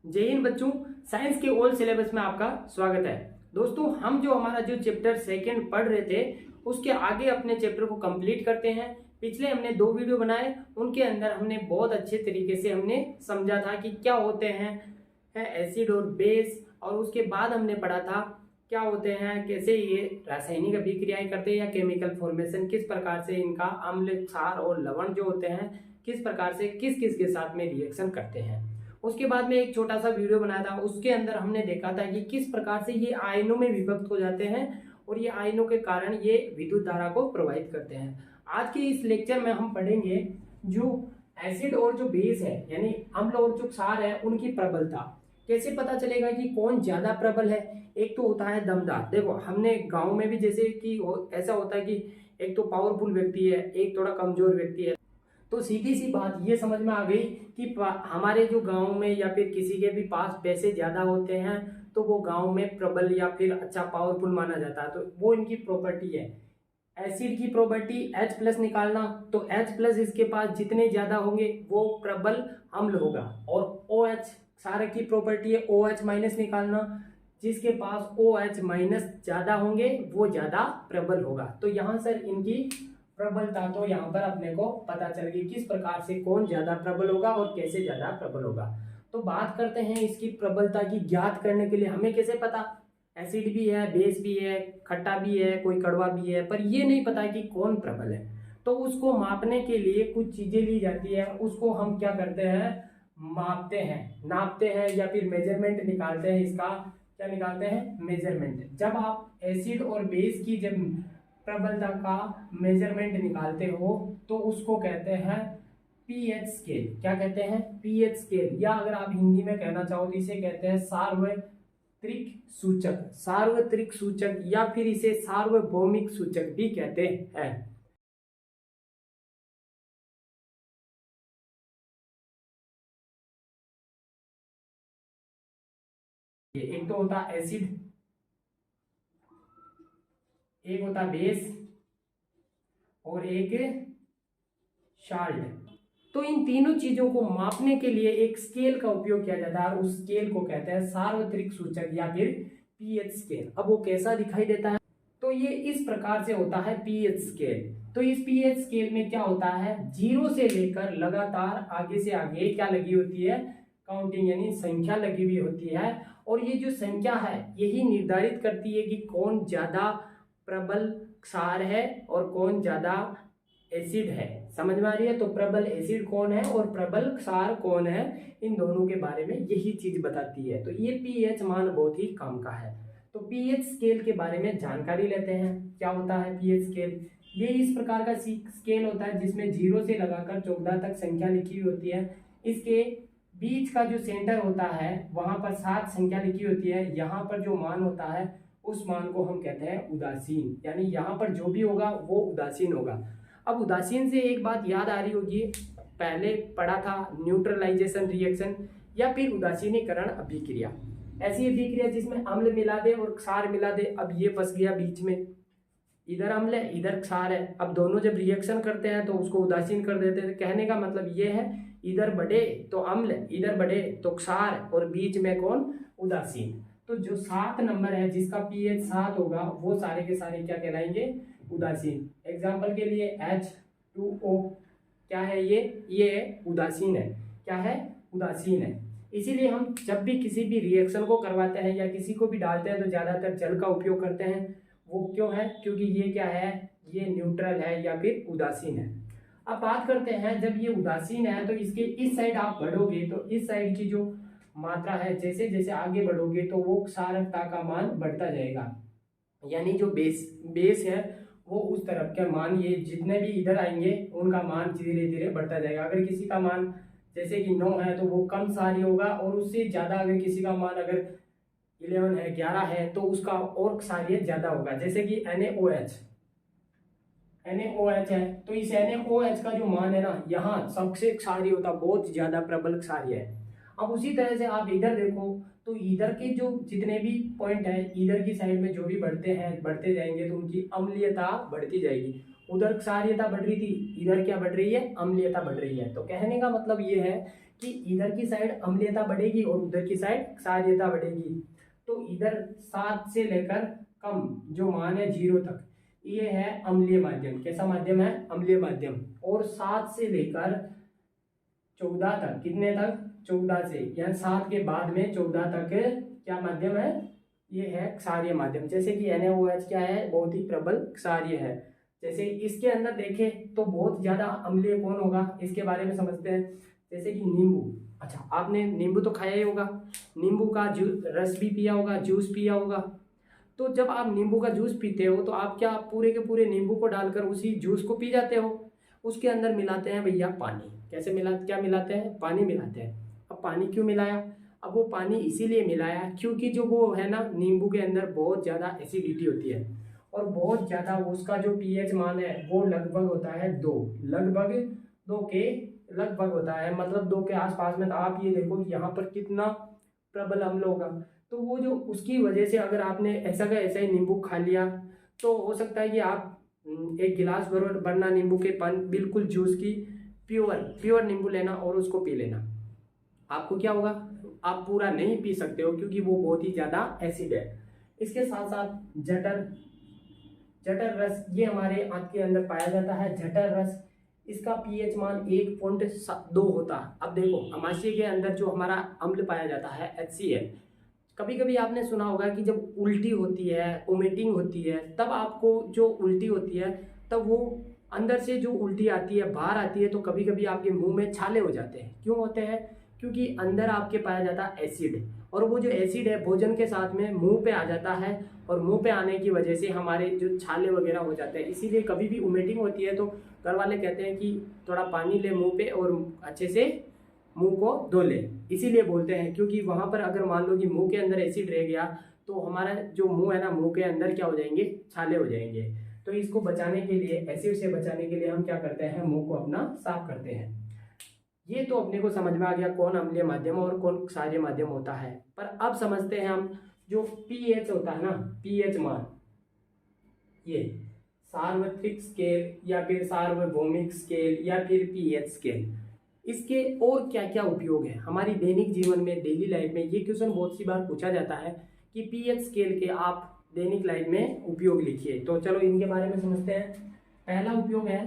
जय हिंद बच्चों। साइंस के ओल्ड सिलेबस में आपका स्वागत है। दोस्तों, हम जो हमारा जो चैप्टर सेकंड पढ़ रहे थे उसके आगे अपने चैप्टर को कंप्लीट करते हैं। पिछले हमने 2 वीडियो बनाए, उनके अंदर हमने बहुत अच्छे तरीके से हमने समझा था कि क्या होते हैं एसिड और बेस, और उसके बाद हमने पढ़ा था क्या होते हैं, कैसे ये रासायनिक अभिक्रियाएं करते हैं या केमिकल फॉर्मेशन, किस प्रकार से इनका अम्ल, क्षार और लवण जो होते हैं किस प्रकार से किस किस के साथ में रिएक्शन करते हैं। उसके बाद में एक छोटा सा वीडियो बनाया था, उसके अंदर हमने देखा था कि किस प्रकार से ये आयनों में विभक्त हो जाते हैं और ये आयनों के कारण ये विद्युत धारा को प्रभावित करते हैं। आज के इस लेक्चर में हम पढ़ेंगे जो एसिड और जो बेस है यानी अम्ल और जो क्षार है उनकी प्रबलता। कैसे पता चलेगा कि कौन ज्यादा प्रबल है? एक तो होता है दमदार। देखो, हमने गांव में भी जैसे कि ऐसा होता है कि एक तो पावरफुल व्यक्ति है, एक थोड़ा कमजोर व्यक्ति है, तो सीधी सी बात ये समझ में आ गई कि हमारे जो गांव में या फिर किसी के भी पास पैसे ज्यादा होते हैं तो वो गांव में प्रबल या फिर अच्छा पावरफुल माना जाता है। तो वो इनकी प्रॉपर्टी है। एसिड की प्रॉपर्टी H+ निकालना, तो H+ इसके पास जितने ज्यादा होंगे वो प्रबल अम्ल होगा। और OH क्षारक की प्रॉपर्टी है OH- निकालना, जिसके पास OH- ज्यादा होंगे वो ज्यादा प्रबल होगा। तो यहाँ सर इनकी प्रबलता तो यहाँ पर अपने को पता चल गई किस प्रकार से कौन ज्यादा प्रबल होगा और कैसे ज्यादा प्रबल होगा। तो बात करते हैं इसकी प्रबलता की ज्ञात करने के लिए हमें कैसे पता, एसिड भी है, बेस भी है, खट्टा भी है, कोई कड़वा भी है, पर ये नहीं पता कि कौन प्रबल है। तो उसको मापने के लिए कुछ चीजें ली जाती है, उसको हम क्या करते हैं, मापते हैं, नापते हैं या फिर मेजरमेंट निकालते हैं। इसका क्या निकालते हैं? मेजरमेंट। जब आप एसिड और बेस की जब प्रबलता का मेजरमेंट निकालते हो तो उसको कहते हैं पीएच स्केल। क्या कहते हैं? पीएच स्केल, या अगर आप हिंदी में कहना चाहो तो इसे कहते हैं सार्वत्रिक सूचक। सार्वत्रिक सूचक या फिर इसे सार्वभौमिक सूचक भी कहते हैं। ये एक तो होता एसिड, एक होता बेस और एक साल्ट। तो इन तीनों चीजों को मापने के लिए एक स्केल का उपयोग किया जाता है और उस स्केल को कहते हैं सार्वत्रिक सूचक या फिर पीएच स्केल। अब वो कैसा दिखाई देता है? तो ये इस प्रकार से होता है पीएच स्केल। तो इस पीएच स्केल में क्या होता है, 0 से लेकर लगातार आगे से आगे क्या लगी होती है, काउंटिंग यानी संख्या लगी हुई होती है। और ये जो संख्या है यही निर्धारित करती है कि कौन ज्यादा प्रबल क्षार है और कौन ज्यादा एसिड है। समझ में आ रही है? तो प्रबल एसिड कौन है और प्रबल क्षार कौन है, इन दोनों के बारे में यही चीज बताती है। तो ये पीएच मान बहुत ही काम का है। तो पीएच स्केल के बारे में जानकारी लेते हैं। क्या होता है पीएच स्केल? ये इस प्रकार का स्केल होता है जिसमें 0 से लगाकर 14 तक संख्या लिखी हुई होती है। इसके बीच का जो सेंटर होता है वहां पर 7 संख्या लिखी होती है। यहाँ पर जो मान होता है उस मान को हम कहते हैं उदासीन, यानी यहाँ पर जो भी होगा वो उदासीन होगा। अब उदासीन से एक बात याद आ रही होगी, पहले पढ़ा था न्यूट्रलाइजेशन रिएक्शन या फिर उदासीनीकरण अभिक्रिया। ऐसी अभिक्रिया जिसमें अम्ल मिला दे और क्षार मिला दे। अब ये फंस गया बीच में, इधर अम्ल है इधर क्षार है, अब दोनों जब रिएक्शन करते हैं तो उसको उदासीन कर देते हैं। कहने का मतलब ये है, इधर बढ़े तो अम्ल, इधर बढ़े तो क्षार और बीच में कौन? उदासीन। तो जो 7 नंबर है जिसका पीएच 7 होगा वो सारे के सारे क्या कहलाएंगे? उदासीन। एग्जाम्पल के लिए H2O क्या है? ये उदासीन है। क्या है? उदासीन है। इसीलिए हम जब भी किसी भी रिएक्शन को करवाते हैं या किसी को भी डालते हैं तो ज्यादातर जल का उपयोग करते हैं। वो क्यों है? क्योंकि ये क्या है, ये न्यूट्रल है या फिर उदासीन है। अब बात करते हैं, जब ये उदासीन है तो इसके इस साइड आप बढ़ोगे तो इस साइड की जो मात्रा है, जैसे जैसे आगे बढ़ोगे तो वो क्षारकता का मान बढ़ता जाएगा। यानी जो बेस है वो उस तरफ के मान, ये जितने भी इधर आएंगे उनका मान धीरे धीरे बढ़ता जाएगा। अगर किसी का मान जैसे कि 9 है तो वो कम क्षारीय होगा, और उससे ज्यादा अगर किसी का मान अगर 11 है, 11 है, तो उसका और क्षारीय ज्यादा होगा। जैसे कि NaOH है, तो इस NaOH का जो मान है ना, यहाँ सबसे क्षारीय होता, बहुत ज्यादा प्रबल क्षारीय है। अब उसी तरह से आप इधर देखो तो इधर के जो जितने भी पॉइंट है, इधर की साइड में जो भी बढ़ते हैं बढ़ते जाएंगे तो उनकी अम्लीयता बढ़ती जाएगी। उधर क्षारीयता बढ़ रही थी, इधर क्या बढ़ रही है? अम्लीयता बढ़ रही है। तो कहने का मतलब ये है कि इधर की साइड अम्लीयता बढ़ेगी और उधर की साइड क्षारीयता बढ़ेगी। तो इधर 7 से लेकर कम जो मान है 0 तक, ये है अम्लीय माध्यम। कैसा माध्यम है? अम्लीय माध्यम। और 7 से लेकर 14 तक, कितने तक? 14 से, यानी 7 के बाद में 14 तक क्या माध्यम है? ये है क्षारीय माध्यम। जैसे कि NaOH क्या है? बहुत ही प्रबल क्षारीय है। जैसे इसके अंदर देखें तो बहुत ज्यादा अम्लीय कौन होगा, इसके बारे में समझते हैं। जैसे कि नींबू। अच्छा, आपने नींबू तो खाया ही होगा, नींबू का रस भी पिया होगा, जूस पिया होगा। तो जब आप नींबू का जूस पीते हो तो आप क्या पूरे के पूरे नींबू को डालकर उसी जूस को पी जाते हो? उसके अंदर मिलाते हैं भैया पानी। कैसे क्या मिलाते हैं? पानी मिलाते हैं। अब पानी क्यों मिलाया? अब वो पानी इसीलिए मिलाया क्योंकि जो वो है ना, नींबू के अंदर बहुत ज़्यादा एसिडिटी होती है और बहुत ज़्यादा उसका जो pH मान है वो लगभग होता है 2, लगभग 2 के लगभग होता है, मतलब 2 के आसपास में। तो आप ये देखो कि यहाँ पर कितना प्रबल अम्ल होगा। तो वो जो उसकी वजह से अगर आपने ऐसा का ऐसा ही नींबू खा लिया तो हो सकता है कि आप एक गिलास भरना नींबू के बिल्कुल जूस की प्योर नींबू लेना और उसको पी लेना। आपको क्या होगा? आप पूरा नहीं पी सकते हो क्योंकि वो बहुत ही ज़्यादा एसिड है। इसके साथ साथ जठर रस, ये हमारे आंत के अंदर पाया जाता है। जठर रस, इसका pH मान 1.2 होता है। अब देखो, अमाशय के अंदर जो हमारा अम्ल पाया जाता है HCl, कभी कभी आपने सुना होगा कि जब उल्टी होती है, वोमिटिंग होती है, तब आपको जो उल्टी होती है तब वो अंदर से जो उल्टी आती है बाहर आती है, तो कभी कभी आपके मुंह में छाले हो जाते हैं। क्यों होते हैं? क्योंकि अंदर आपके पाया जाता है एसिड, और वो जो एसिड है भोजन के साथ में मुंह पे आ जाता है और मुंह पे आने की वजह से हमारे जो छाले वगैरह हो जाते हैं। इसीलिए कभी भी वोमिटिंग होती है तो घर वाले कहते हैं कि थोड़ा पानी ले मुंह पे और अच्छे से मुंह को धो ले। इसीलिए बोलते हैं क्योंकि वहां पर अगर मान लो कि मुंह के अंदर एसिड रह गया तो हमारा जो मुंह है ना, मुंह के अंदर क्या हो जाएंगे? छाले हो जाएंगे। तो इसको बचाने के लिए, एसिड से बचाने के लिए हम क्या करते हैं? मुंह को अपना साफ करते हैं। ये तो अपने को समझ में आ गया कौन अम्लीय माध्यम और कौन क्षारीय माध्यम होता है। पर अब समझते हैं हम जो pH होता है ना, pH मान, ये सार्वत्रिक स्केल या फिर सार्वभौमिक स्केल या फिर pH स्केल, इसके और क्या क्या उपयोग है हमारी दैनिक जीवन में, डेली लाइफ में? ये क्वेश्चन बहुत सी बार पूछा जाता है कि pH स्केल के आप दैनिक लाइफ में उपयोग लिखिए। तो चलो इनके बारे में समझते हैं। पहला उपयोग है,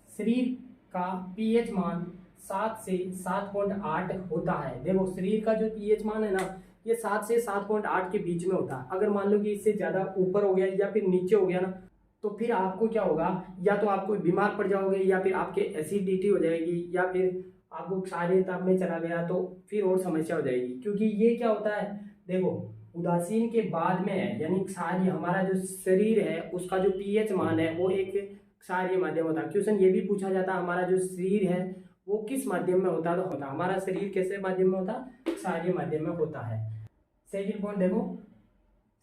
शरीर का pH मान 7 से 7.8 होता है। देखो, शरीर का जो pH मान है ना, ये 7 से 7.8 के बीच में होता है। अगर मान लो कि इससे ज़्यादा ऊपर हो गया या फिर नीचे हो गया ना, तो फिर आपको क्या होगा? या तो आपको बीमार पड़ जाओगे, या फिर आपके एसिडिटी हो जाएगी, या फिर आपको क्षारीयता में चला गया तो फिर और समस्या हो जाएगी। क्योंकि ये क्या होता है, देखो, उदासीन के बाद में है, यानी क्षारीय, हमारा जो शरीर है उसका जो pH मान है वो एक क्षारीय माध्यम होता है। क्वेश्चन ये भी पूछा जाता है, हमारा जो शरीर है वो किस माध्यम में होता है? तो होता हमारा शरीर कैसे माध्यम में होता? क्षारीय माध्यम में होता है। सेकंड पॉइंट देखो,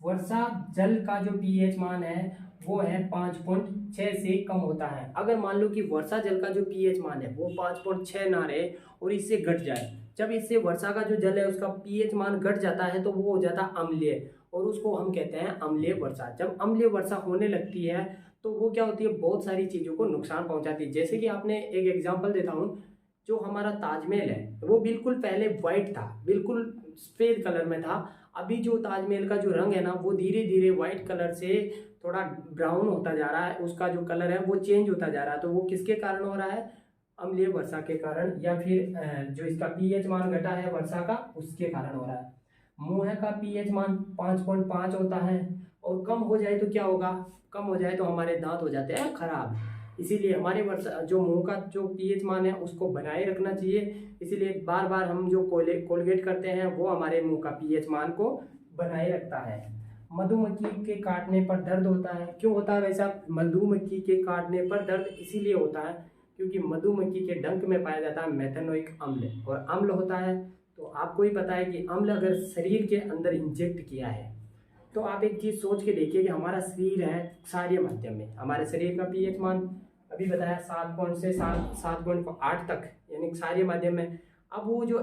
वर्षा जल का जो pH मान है वो है 5.6 से कम होता है। अगर मान लो कि वर्षा जल का जो pH मान है वो 5.6 ना रहे और इससे घट जाए, जब इससे वर्षा का जो जल है उसका pH मान घट जाता है तो वो हो जाता है अम्लीय, और उसको हम कहते हैं अम्लीय वर्षा। जब अम्लीय वर्षा होने लगती है तो वो क्या होती है? बहुत सारी चीज़ों को नुकसान पहुंचाती है। जैसे कि आपने एक एग्जाम्पल देता हूँ, जो हमारा ताजमहल है वो बिल्कुल पहले वाइट था, बिल्कुल सफेद कलर में था। अभी जो ताजमहल का जो रंग है ना वो धीरे धीरे वाइट कलर से थोड़ा ब्राउन होता जा रहा है, उसका जो कलर है वो चेंज होता जा रहा है। तो वो किसके कारण हो रहा है? अम्लीय वर्षा के कारण, या फिर जो इसका pH मान घटा है वर्षा का उसके कारण हो रहा है। मुंह का pH मान 5.5 होता है, और कम हो जाए तो क्या होगा? कम हो जाए तो हमारे दांत हो जाते हैं खराब। इसीलिए हमारे वर्षा जो मुंह का जो pH मान है उसको बनाए रखना चाहिए। इसीलिए बार बार हम जो कोलगेट करते हैं वो हमारे मुंह का pH मान को बनाए रखता है। मधुमक्खी के काटने पर दर्द होता है। क्यों होता है वैसा? मधुमक्खी के काटने पर दर्द इसीलिए होता है क्योंकि मधुमक्खी के डंक में पाया जाता है मेथनोइक अम्ल, और अम्ल होता है तो आपको ही पता है कि अम्ल अगर शरीर के अंदर इंजेक्ट किया है तो आप एक चीज़ सोच के देखिए कि हमारा शरीर है क्षारीय माध्यम में, हमारे शरीर का pH मान अभी बताया 7.8 तक, यानी क्षारीय माध्यम में। अब वो जो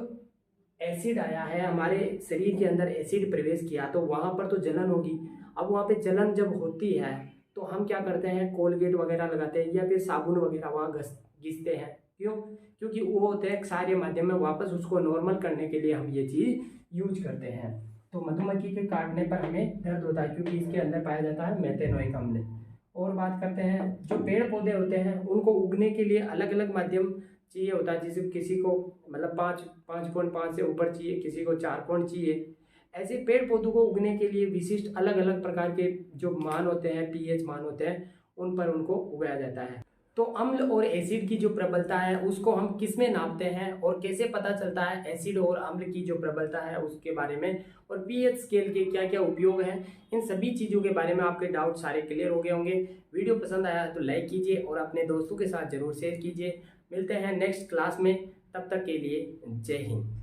एसिड आया है हमारे शरीर के अंदर, एसिड प्रवेश किया तो वहाँ पर तो जलन होगी। अब वहाँ पे जलन जब होती है तो हम क्या करते हैं? कोलगेट वगैरह लगाते हैं या फिर साबुन वगैरह वहाँ घिसते हैं। क्यों? क्योंकि वो होते हैं क्षारीय माध्यम में, वापस उसको नॉर्मल करने के लिए हम ये चीज़ यूज करते हैं। तो मधुमक्खी के काटने पर हमें दर्द होता है क्योंकि इसके अंदर पाया जाता है मेथेनोइक अम्ल। और बात करते हैं, जो पेड़ पौधे होते हैं उनको उगने के लिए अलग अलग माध्यम चाहिए होता है। जैसे किसी को मतलब 5.5 से ऊपर चाहिए, किसी को 4 चाहिए। ऐसे पेड़ पौधों को उगने के लिए विशिष्ट अलग अलग प्रकार के जो मान होते हैं, पीएच मान होते हैं, उन पर उनको उगाया जाता है। तो अम्ल और एसिड की जो प्रबलता है उसको हम किस में नापते हैं और कैसे पता चलता है एसिड और अम्ल की जो प्रबलता है उसके बारे में, और पीएच स्केल के क्या क्या उपयोग हैं, इन सभी चीज़ों के बारे में आपके डाउट सारे क्लियर हो गए होंगे। वीडियो पसंद आया तो लाइक कीजिए और अपने दोस्तों के साथ जरूर शेयर कीजिए। मिलते हैं नेक्स्ट क्लास में, तब तक के लिए जय हिंद।